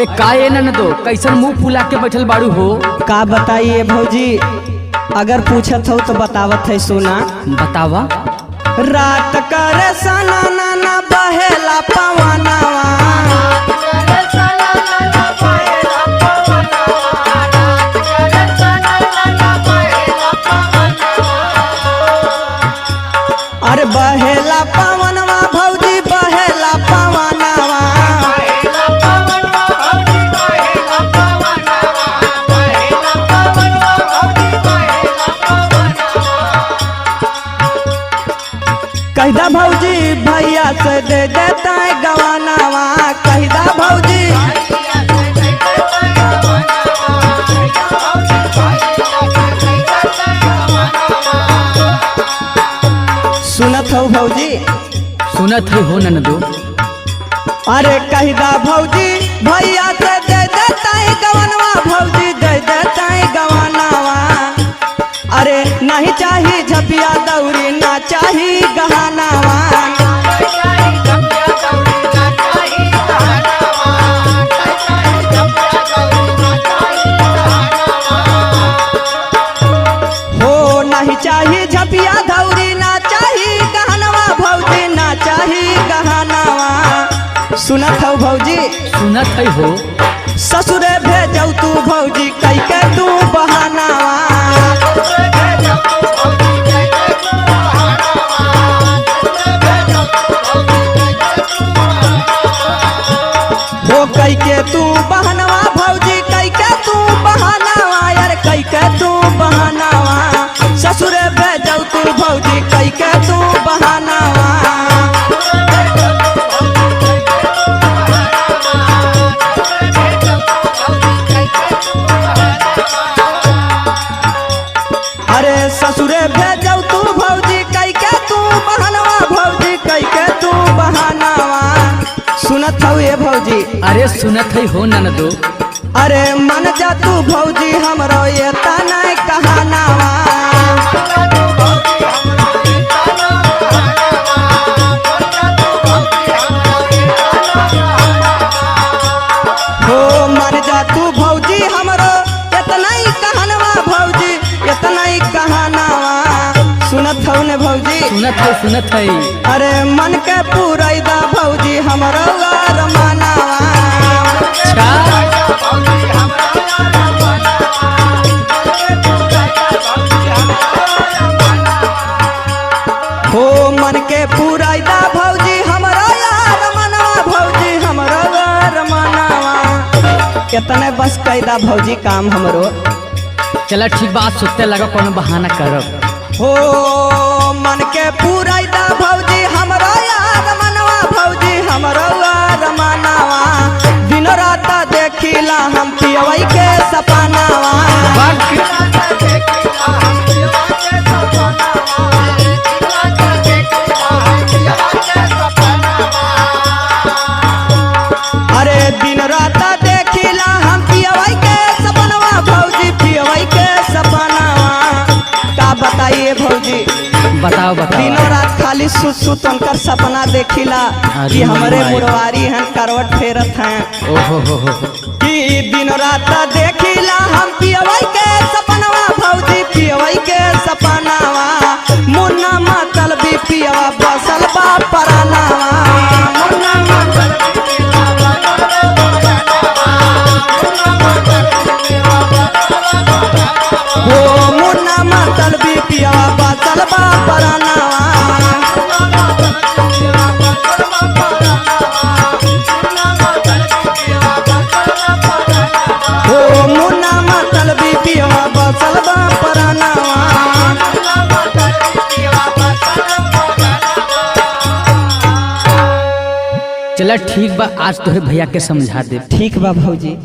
अरे का ये ननदो कैसन मुंह फुला के बैठल बाड़ू हो। का बताइए भौजी, अगर पूछत हो तो बतावत है सुना। बतावा। रात करे सना नाना बहेला पवनवा, अरे बहेला पवनवा भौजी बहेला पवनवा, कहिदा भौजी भैया से दे देता है गवानावा, कहिदा भौजी सुनत हो भौजी। सुनत है हो ननदो। अरे कहिदा भौजी भैया से दे देता है गवानवा, भौजी दे देता है गवानावा। अरे नहीं चाहिए झपिया दौरी ना चाहिए गहनावा, हो नहीं चाहिए झपिया दौरी ना चाहिए गहनवा, भौजी ना चाहिए गहनावा। सुनत हो भौजी। सुनत है हो। ससुरे भेजौ तू भौजी कई के तू बहानावा, हो कई के तू बहनवा भौजी कई के तू बहानावा, यार कई के तू बहानावा। ससुरे भेजौ तू भौजी कई के तू बहानावा, अरे ससुरे भेजौ तू भौजी कई के तू बहानवा, भौजी कई के तू बहानावा। सुनत हो ये भौजी। अरे सुनत है हो ननदो। अरे मन जा तू भौजी हमरो ये तना कहानावा, हो मन जा तू भौजी हमरो इतना ही कहनवा, भौजी इतना ही कहानावा। सुनत हो ने भौजी। सुनत है सुनत है। अरे मन के पूरैदा भौजी हमरो रमानावा, हो मन के पूरैदा भौजी हमरो यार मनवा, भौजी हमरो रमानावा। कितने बस कैदा भौजी काम हमरो। चला ठीक बात सुनते लगा कोनो बहाना करब। हो मन के पूरैदा भौजी हमरो यार मनवा, भौजी हमरो रमानावा। दिन रात देखिला हम पियवई के सपनावा, अरे दिन रात देखिला हम पियवई के सपनावा, भौजी पियवई के सपनावा। का बताइए भौजी। बताओ बताओ। दिनों रात खाली सुत सुत उनकर सपना देखिला कि हमारे मुरवारी हैं करवट फेरत हैं, ओहो हो। कि दिन रात देखिला हम पियवई के सपनावा, भौजी पियवई के सपनावा। मुन्ना मतल भी पियवा बसल बा परानावा, मुन्ना मतल भी पियवा हो मुन्ना मतल भी पियवा बसल बा परानावा। हो मुन्ना मतल भी पियवा बसल बा परानावा। चला ठीक बा आज तोहरे भैया के समझा दे। ठीक बा भौजी।